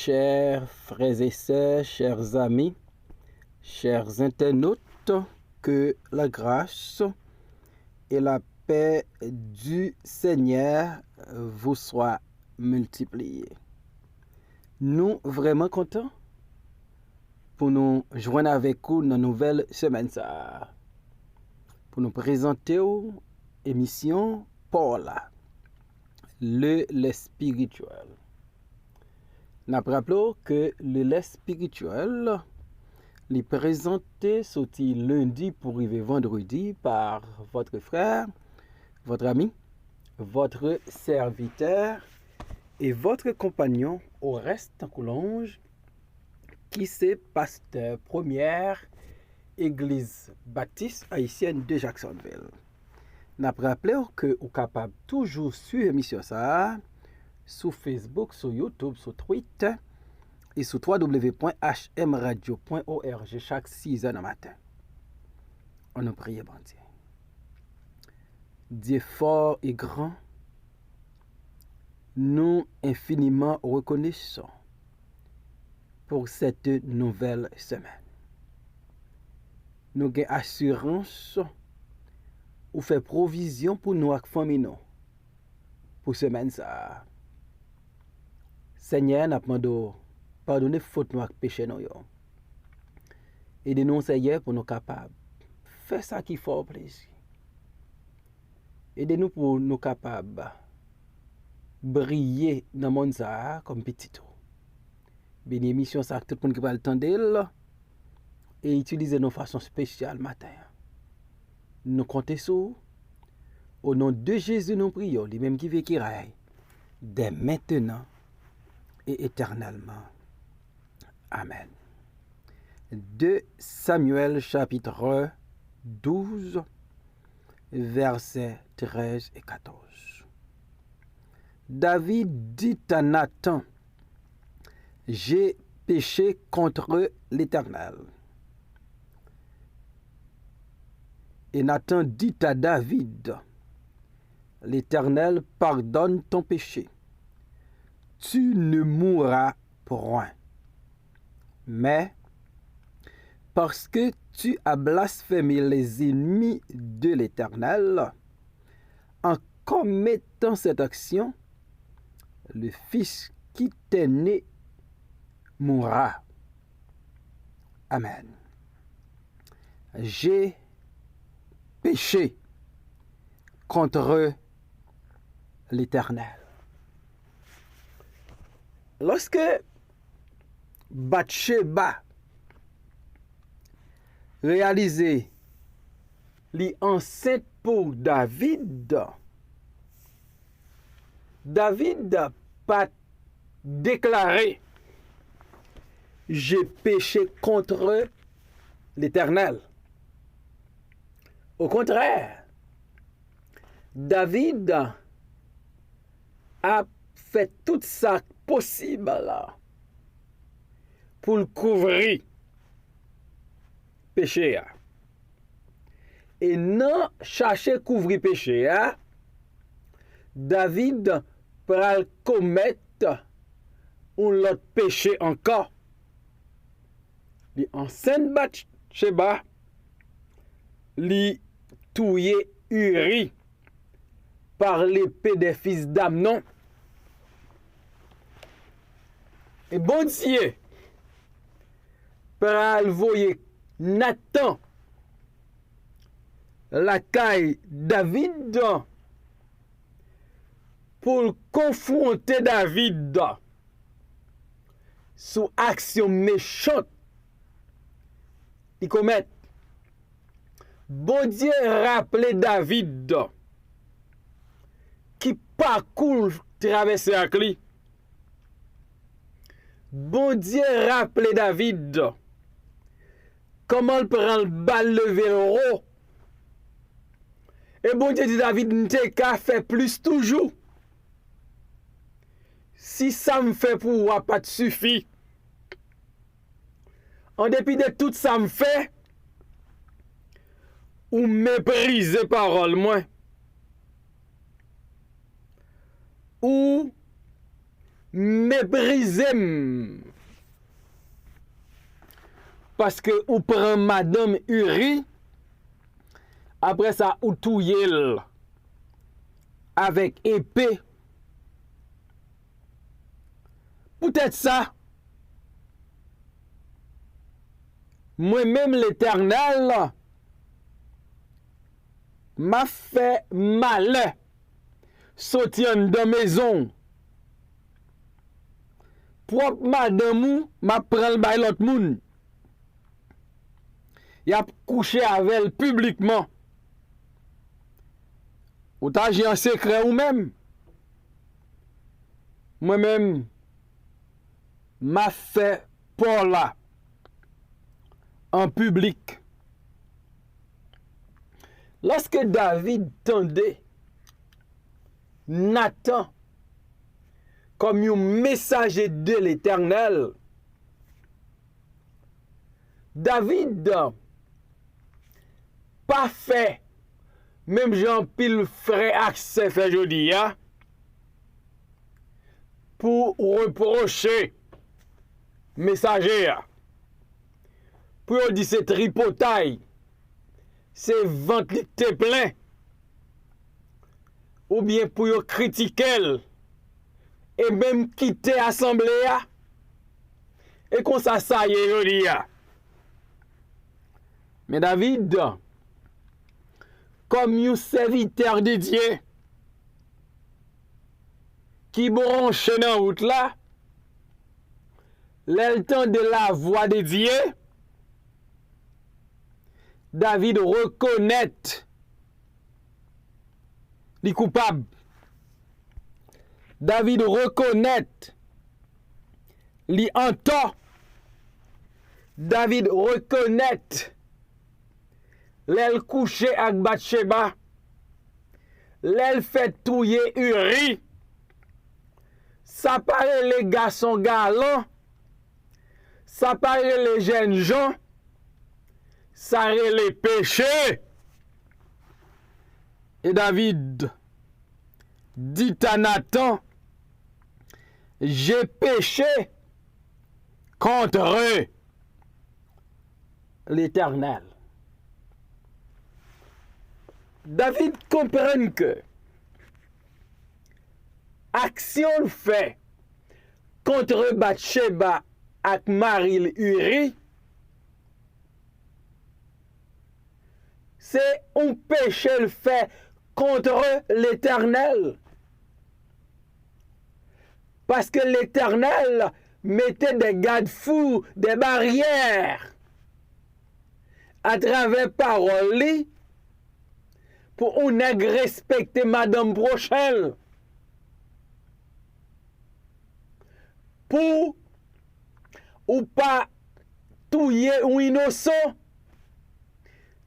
Chers frères et sœurs, chers amis, chers internautes, que la grâce et la paix du Seigneur vous soient multipliées. Nous vraiment contents pour nous joindre avec vous dans la nouvelle semaine ça, pour nous présenter une émission Paul, le lait spirituel. Nous rappelons que le lait spirituel est présenté sorti lundi pour arriver vendredi par votre frère, votre ami, votre serviteur et votre compagnon au reste en Coulonge, qui c'est pasteur première église baptiste haïtienne de Jacksonville. Nous rappelons que vous êtes capable toujours suivre l'émission ça sur Facebook, sur YouTube, sur Twitter et sur www.hmradio.org chaque 6 h du matin. On nous prie, bon Dieu. Dieu fort et grand, nous infiniment reconnaissons pour cette nouvelle semaine. Nous avons assurance ou fait provision pour nous ak famille nous pour semaine ça. Seigneur, nous demandons pardonner faute nous ak péché nous yo. Aidez-nous Seigneur pour nous capables faire ça qui fait plaisir. Aidez-nous pour nous capables briller dans le monde ça comme petit tout. Béni émission ça tout le monde qui va l'entendre et utiliser nos façons spéciales matin. Nous comptons sur au nom de Jésus nous prions, lui-même qui vit qui règne dès maintenant et éternellement. Amen. 2 Samuel chapitre 12 versets 13 et 14. David dit à Nathan, j'ai péché contre l'Éternel. Et Nathan dit à David, l'Éternel pardonne ton péché. Tu ne mourras point. Mais parce que tu as blasphémé les ennemis de l'Éternel, en commettant cette action, le fils qui t'est né mourra. Amen. J'ai péché contre l'Éternel. Lorsque Bathsheba réalisé l'enceinte pour David, David pas déclaré j'ai péché contre l'Éternel. Au contraire, David a fait tout ça possible là pour le couvrir péché. Et non chercher couvrir péché, David pral commettre un autre péché encore. Li enceinte Bathsheba, li touye Uri par l'épée des fils d'Amnon. Et bon Dieu, pral voyer Nathan la caille David pour confronter David sous action méchante il commet. Bon Dieu rappelait David qui parcourt traverser avec lui. Bon Dieu rappelait David comment il prend le bal levé le haut. Et bon Dieu dit David, n'te qu'à faire plus toujours. Si ça me fait pour moi, pas de suffit. En dépit de tout ça me fait, ou mépriser parole moi. Ou méprisé parce que ou prend Madame Uri, après ça ou touye avec épée. Peut-être ça. Moi-même l'Éternel m'a fait mal sortir de maison. Propre madame ou m'a prend le bail l'autre moun. Il a couché avec elle publiquement. Ou t'as agi en secret ou même. Moi-même m'a fait pour là en public. Lorsque David tendait Nathan comme un messager de l'Éternel, David pas fait même Jean pile frère accès fait jodi pour reprocher messager pour dire c'est tripotaille, c'est ventre qui te plein, ou bien pour critiquer et même quitter l'assemblée et qu'on ça y est jodi. Mais David, comme un serviteur de Dieu qui branche dans la route là, le temps de la voix de Dieu, David reconnaît les coupables. David reconnaît les entend. David reconnaît l'aile couché avec Bathsheba, l'aile fait touiller Uri. Ça paraît les garçons galants, ça paraît les jeunes gens, ça paraît les péchés. Et David dit à Nathan, j'ai péché contre l'Éternel. David comprend que action fait contre Bathsheba avec Marie Uri, c'est un péché le fait contre l'Éternel. Parce que l'Éternel mettait des garde-fous, des barrières à travers paroles pour on respecter madame prochaine. Pour ou pas tuer un innocent,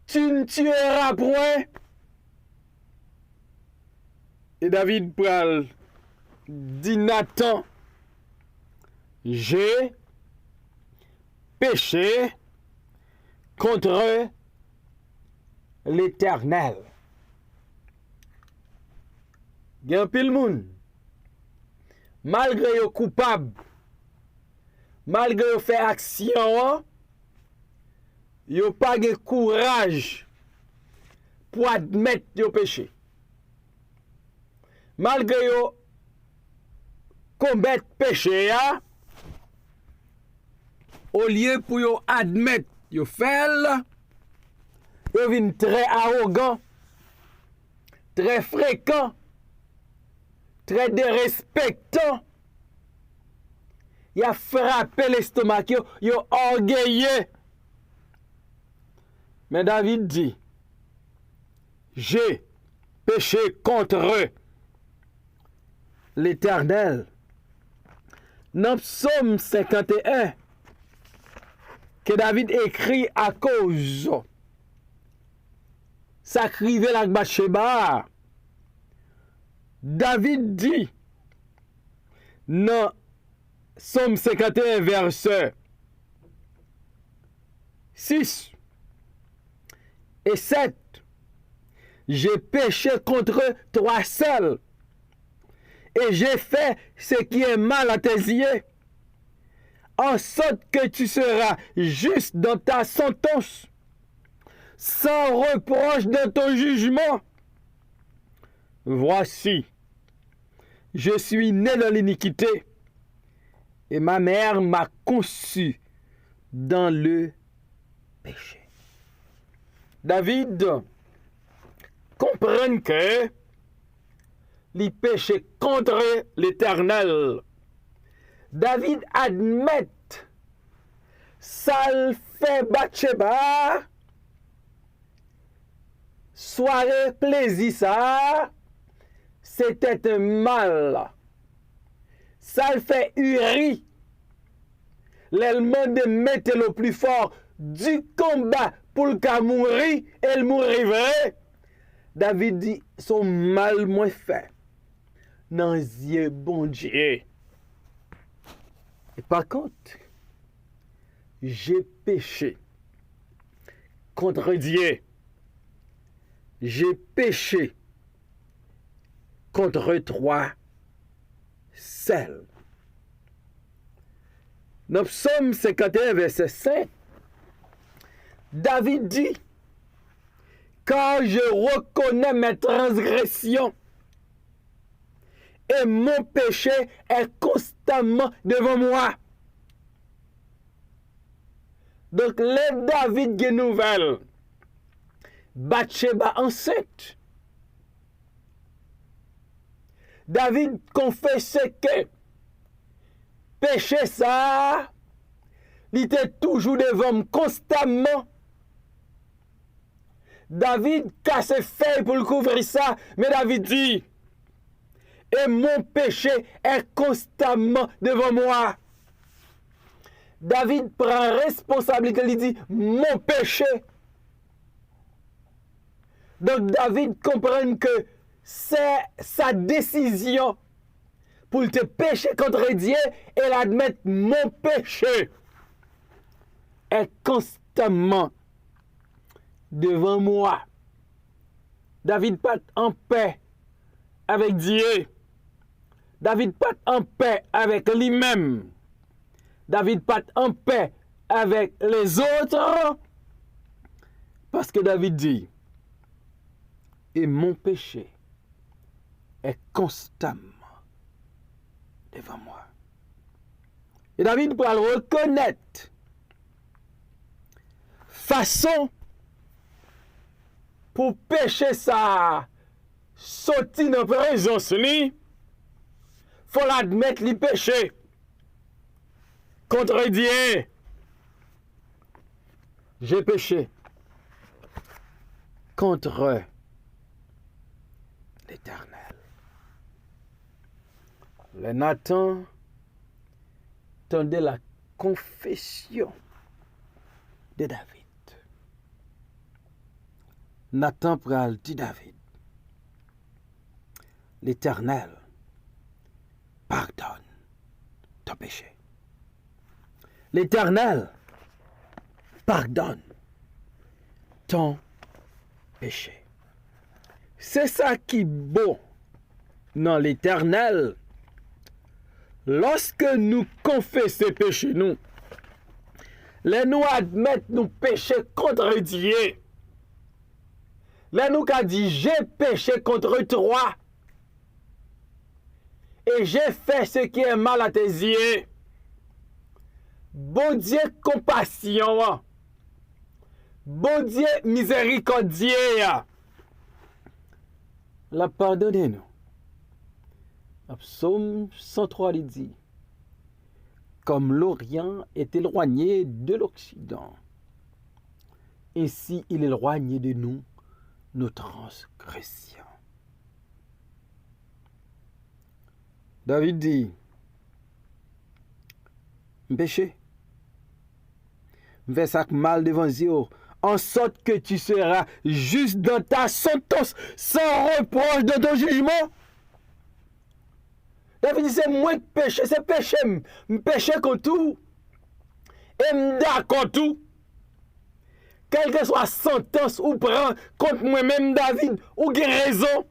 tu ne tueras point. Et David pral dit Nathan, j'ai péché contre l'Éternel. Gen pile moun, malgré yo coupable, malgré yo fait action, yo pas de courage pour admettre yo péché. Malgré yo combattre péché, au lieu pour yo admettre yo fait, yo vin très arrogant, très fréquent, très dérespectant. Il a frappé l'estomac, yo orgueilleux. Mais David dit, j'ai péché contre l'Éternel. Dans Psaume 51, que David écrit à cause ça criait la Bathsheba. David dit dans Psaume 51 verset 6 et 7, j'ai péché contre toi seul et j'ai fait ce qui est mal à tes yeux, en sorte que tu seras juste dans ta sentence, sans reproche dans ton jugement. Voici, je suis né dans l'iniquité, et ma mère m'a conçu dans le péché. David comprend que il péché contre l'Éternel. David admet ça le fait Bathsheba, soirée plaisir ça, c'était un mal. Ça le fait Uri, l'allemand de mettre le plus fort du combat pour le cas mourir, elle mourrait vrai. David dit, son mal moins fait dans les yeux bon Dieu. Et par contre, j'ai péché contre Dieu. J'ai péché contre toi seul. Dans Psaume 51, verset 5, David dit, quand je reconnais mes transgressions et mon péché est constamment devant moi. Donc, les David qui nouvelle, Bathsheba enceinte. David confesse que péché ça, il était toujours devant moi constamment. David casse feuille pour le couvrir ça, mais David dit, et mon péché est constamment devant moi. David prend responsabilité, il dit, mon péché. Donc David comprend que c'est sa décision pour te pécher contre Dieu et l'admettre, mon péché est constamment devant moi. David pas en paix avec Dieu. David pas en paix avec lui-même. David pas en paix avec les autres. Parce que David dit, et mon péché est constamment devant moi. Et David peut le reconnaître. Façon pour pécher ça, sortir dans la présence, il faut l'admettre, le péché contre Dieu. J'ai péché contre l'Éternel. Le Nathan tendait la confession de David. Nathan pral dit David, l'Éternel pardonne ton péché. L'Éternel pardonne ton péché. C'est ça qui est beau dans l'Éternel. Lorsque nous confessons péché, nous admettons nous péché contre Dieu. Là, nous avons dit, j'ai péché contre toi. Et j'ai fait ce qui est mal à tes yeux. Bon Dieu, compassion. Bon Dieu, miséricordieux. La pardonnez-nous. Psaume 103 il dit, comme l'Orient est éloigné de l'Occident, ainsi il est éloigné de nous nos transgressions. David dit, péché, fais ça mal devant Dieu, en sorte que tu seras juste dans ta sentence, sans reproche de ton jugement. David dit, c'est moi qui péché, c'est péché, péché contre tout, et m'dakon tout. Quelle que soit la sentence ou prend contre moi-même, David, ou qui raison.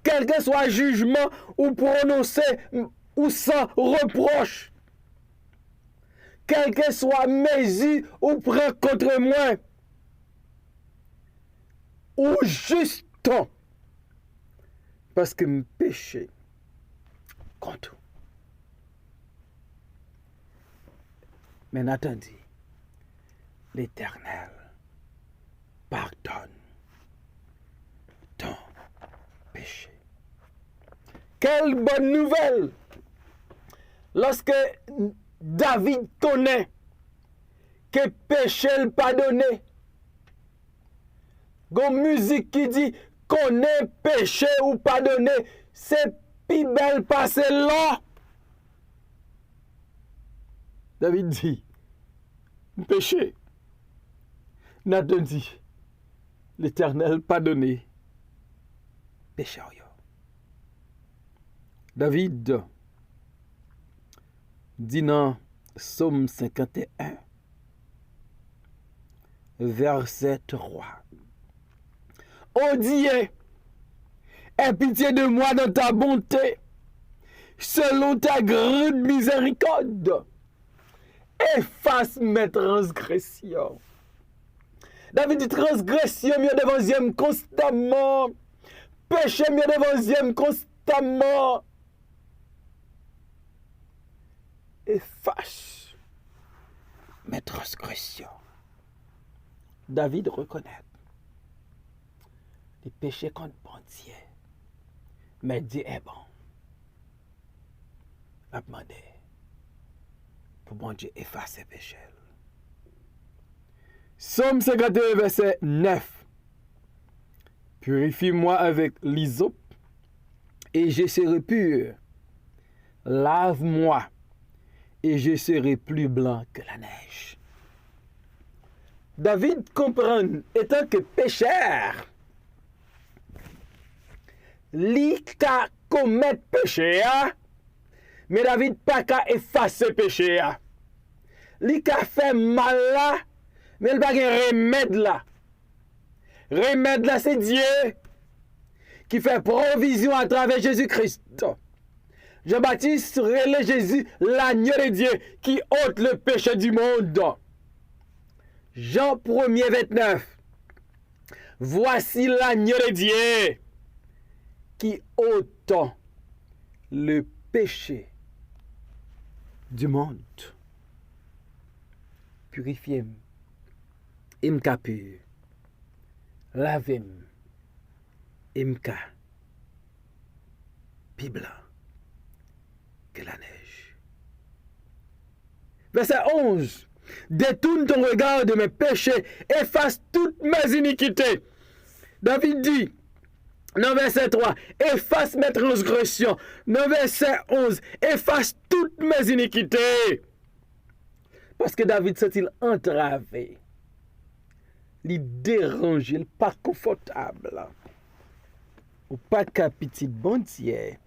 quel que soit jugement ou prononcé ou sans reproche, quelle que soit mesure ou prend contre moi, ou juste parce que me péché contre. Mais Nathan dit, l'Éternel pardonne ton péché. Quelle bonne nouvelle lorsque David connaît que péché le pardonné. Gon musique qui dit connaît péché ou pardonné, c'est plus belle passer là. David dit péché. Nathan dit l'Éternel pardonné péché. David dit dans Psaume 51, verset 3. Oh Dieu, aie pitié de moi dans ta bonté, selon ta grande miséricorde. Efface mes transgressions. David dit transgression mieux devant Dieu constamment. Péché mieux devant Dieu constamment. Efface mes transgressions. David reconnaît les péchés contre bon Dieu. Mais Dieu est bon. Il a demandé pour bon Dieu effacer les péchés. Psaume 51, verset 9. Purifie-moi avec l'hysope et je serai pur. Lave-moi et je serai plus blanc que la neige. David comprend, étant que pécheur, li ka commettre péché, mais David pas qu'à effacer péché. Li ka fait mal là, mais il pas de remède là. Remède là, c'est Dieu qui fait provision à travers Jésus-Christ. Jean-Baptiste relève Jésus, l'agneau de Dieu qui ôte le péché du monde. Jean 1er 29. Voici l'agneau de Dieu qui ôte le péché du monde. Purifiez-moi, imka pur, lavez-moi, imka plus blanc que la neige. Verset 11. Détourne ton regard de mes péchés, efface toutes mes iniquités. David dit, dans verset 3, efface mes transgressions. Dans verset 11, efface toutes mes iniquités. Parce que David s'est-il entravé. Il dérange, il n'est pas confortable. Ou pas capitule bon Dieu.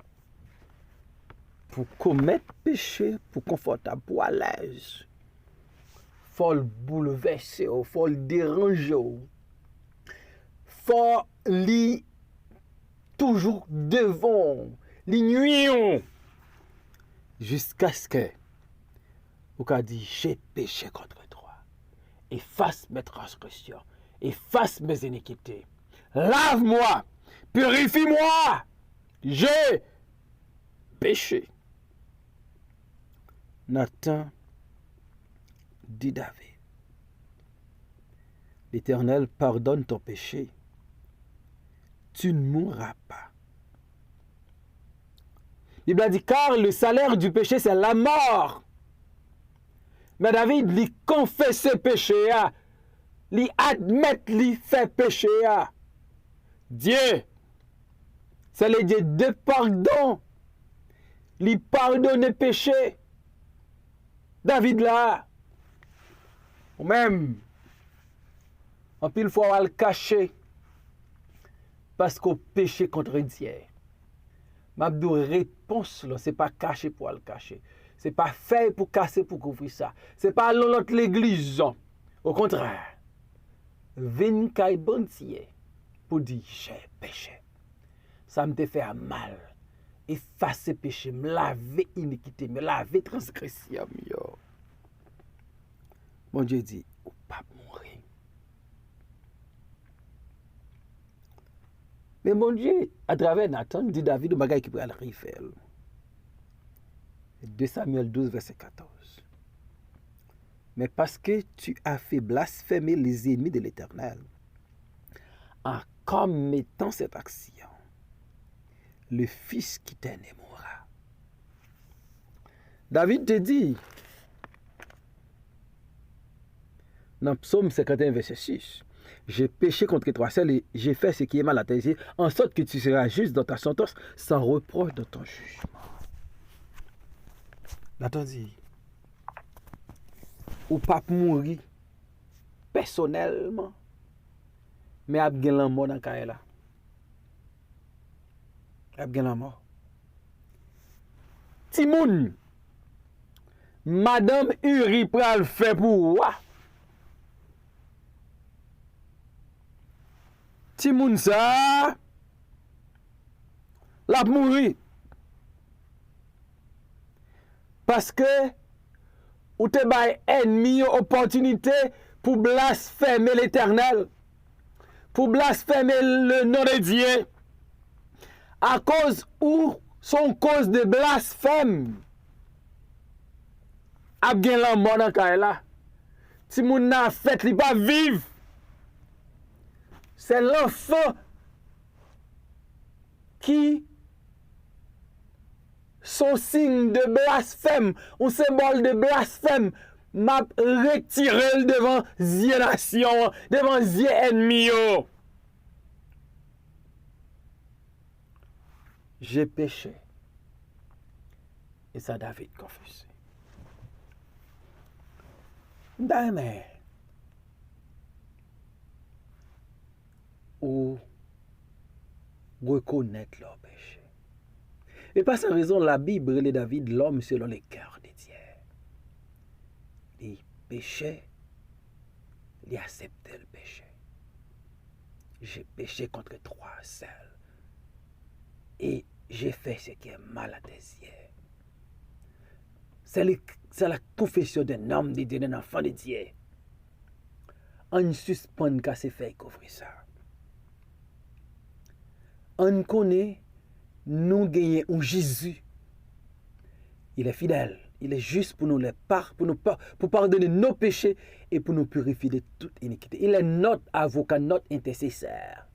Pour commettre péché, pour confortable, pour à l'aise. Faut le bouleverser, faut le déranger. Faut li toujours devant, li nuire. Jusqu'à ce que vous avez dit, j'ai péché contre toi. Efface mes transgressions, efface mes iniquités. Lave-moi, purifie-moi. J'ai péché. Nathan dit David, l'Éternel pardonne ton péché, tu ne mourras pas. La Bible dit, car le salaire du péché, c'est la mort. Mais David, lui confesse ses péchés, lui admet, lui fait péché. Dieu, c'est le Dieu de pardon. Lui pardonne les péchés. David là, ou même, en pile fois, on va le cacher. Parce qu'on péché contre Dieu. Mabdou réponse là, c'est pas caché pour le cacher. C'est pas fait pour casser pour couvrir ça. C'est pas l'autre l'église. Au contraire, veni kay bon Dieu pour dire j'ai péché. ça me fait mal. Effacer péché, me laver iniquité, me laver transgression. Mon Dieu dit, ou pas mourir. Mais mon Dieu, à travers Nathan, dit David, au bagage qui peut arriver. 2 Samuel 12, verset 14. Mais parce que tu as fait blasphémer les ennemis de l'Éternel, en commettant cette action, le Fils qui t'aimait mourra. David te dit, dans Psaume 51, verset 6, j'ai péché contre toi seul et j'ai fait ce qui est mal à tes yeux, en sorte que tu seras juste dans ta sentence, sans reproche dans ton jugement. Nathan dit, ou pas mourir personnellement, mais ap gen lan mort dans kaye la. Ap gen lan mort. Timoun, Madame Uri pral fait pour wa. Timoun ça, la mourir. Parce que ou te bay ennemi opportunité pour blasphémer l'Éternel, pour blasphémer le nom de Dieu, à cause ou son cause de blasphème, ap gen lan mort dans kay la. Ti moun nan fait li pas vivre. C'est l'enfant qui son signe de blasphème, un symbole de blasphème, m'a retiré devant les nations, devant les ennemis. J'ai péché. Et ça, David confesse. D'ailleurs, ou reconnaître leur péché. Et par cette raison, la Bible relève David l'homme selon les cœurs de Dieu. Il péchait, il acceptait le péché. J'ai péché contre toi seul. Et j'ai fait ce qui est mal à tes yeux. C'est la confession d'un homme de Dieu, d'un enfant de Dieu. On suspend qu'à se faire couvrir ça. On connaît, nous gagnons un Jésus. Il est fidèle, il est juste pour nous pour pardonner nos péchés et pour nous purifier de toute iniquité. Il est notre avocat, notre intercesseur.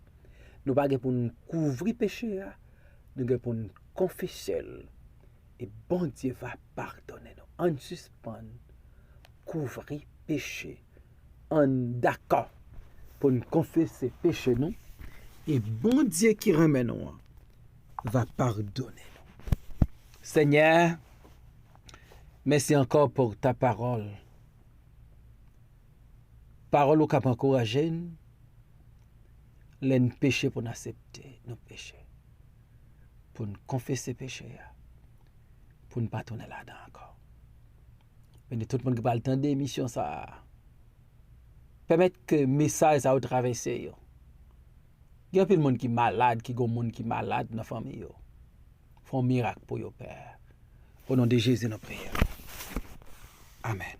Nous pas pour nous couvrir péché, nous pas pour nous confesser. Et bon Dieu va pardonner nous. On suspend, couvrir péché. On d'accord pour nous confesser péché nous. Et bon Dieu qui remet nous va pardonner nous. Seigneur, merci encore pour ta parole. Parole qui a encouragé nous. Les péchés pour nous accepter nos péchés. Pour nous confesser péché. Pour ne pas tourner là-dedans encore. Mais tout le monde qui va le temps d'émission, ça permettre que le message ça traverse. Il y a plein de monde qui est malade, qui est malade dans la famille. Font un miracle pour your Père. Au nom de Jésus, nous prions. Amen.